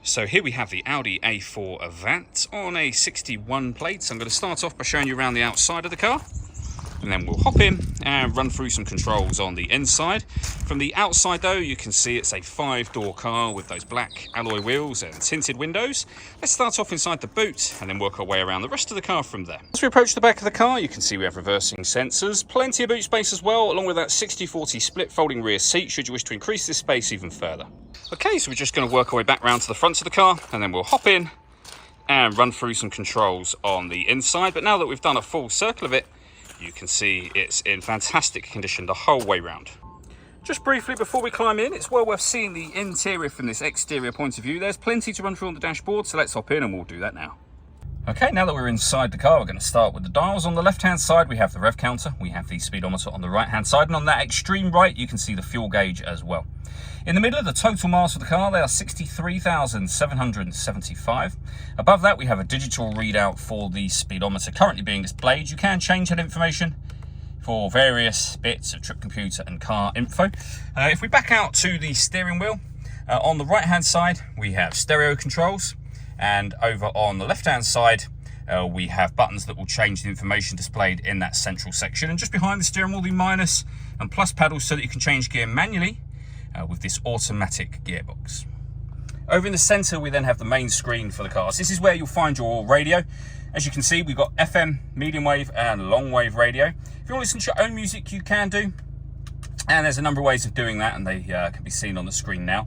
So here we have the Audi A4 Avant on a 61 plate. So I'm going to start off by showing you around the outside of the car, and then we'll hop in and run through some controls on the inside. From the outside though, you can see it's a 5-door car with those black alloy wheels and tinted windows. Let's start off inside the boot and then work our way around the rest of the car from there. As we approach the back of the car, you can see we have reversing sensors, plenty of boot space as well, along with that 60/40 split folding rear seat should you wish to increase this space even further. Okay, so we're just going to work our way back round to the front of the car, and then we'll hop in and run through some controls on the inside. But now that we've done a full circle of it, you can see it's in fantastic condition the whole way round. Just briefly before we climb in, it's well worth seeing the interior from this exterior point of view. There's plenty to run through on the dashboard, so let's hop in and we'll do that now. Okay, now that we're inside the car, we're going to start with the dials. On the left-hand side, we have the rev counter. We have the speedometer on the right-hand side, and on that extreme right, you can see the fuel gauge as well. In the middle of the total miles for the car, they are 63,775. Above that, we have a digital readout for the speedometer currently being displayed. You can change that information for various bits of trip computer and car info. If we back out to the steering wheel, on the right-hand side, we have stereo controls. And over on the left-hand side, we have buttons that will change the information displayed in that central section. And just behind the steering wheel, the minus and plus pedals so that you can change gear manually with this automatic gearbox. Over in the center, we then have the main screen for the car. So this is where you'll find your radio. As you can see, we've got FM, medium wave, and long wave radio. If you want to listen to your own music, you can do. And there's a number of ways of doing that, and they can be seen on the screen now.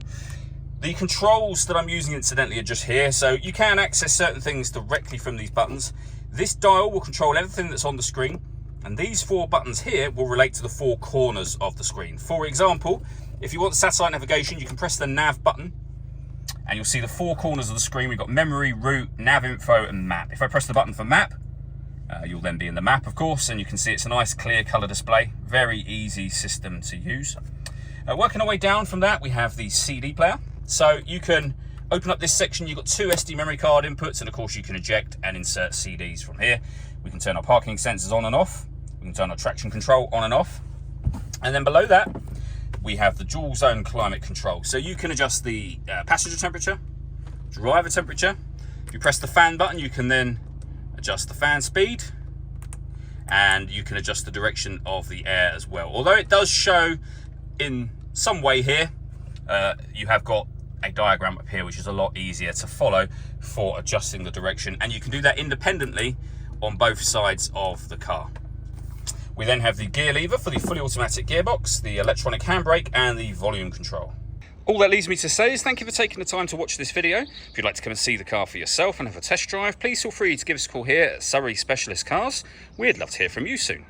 The controls that I'm using incidentally are just here, so you can access certain things directly from these buttons. This dial will control everything that's on the screen, and these 4 buttons here will relate to the 4 corners of the screen. For example, if you want satellite navigation, you can press the nav button, and you'll see the 4 corners of the screen. We've got memory, route, nav info, and map. If I press the button for map, you'll then be in the map, of course, and you can see it's a nice clear color display. Very easy system to use. Working our way down from that, we have the CD player. So you can open up this section. You've got 2 SD memory card inputs, and of course you can eject and insert CDs from here. We can turn our parking sensors on and off. We can turn our traction control on and off. And then below that, we have the dual zone climate control. So you can adjust the passenger temperature, driver temperature. If you press the fan button, you can then adjust the fan speed, and you can adjust the direction of the air as well. Although it does show in some way here, you have got a diagram up here which is a lot easier to follow for adjusting the direction, and you can do that independently on both sides of the car. We then have the gear lever for the fully automatic gearbox, the electronic handbrake, and the volume control. All that leaves me to say is thank you for taking the time to watch this video. If you'd like to come and see the car for yourself and have a test drive, please feel free to give us a call here at Surrey Specialist Cars. We'd love to hear from you soon.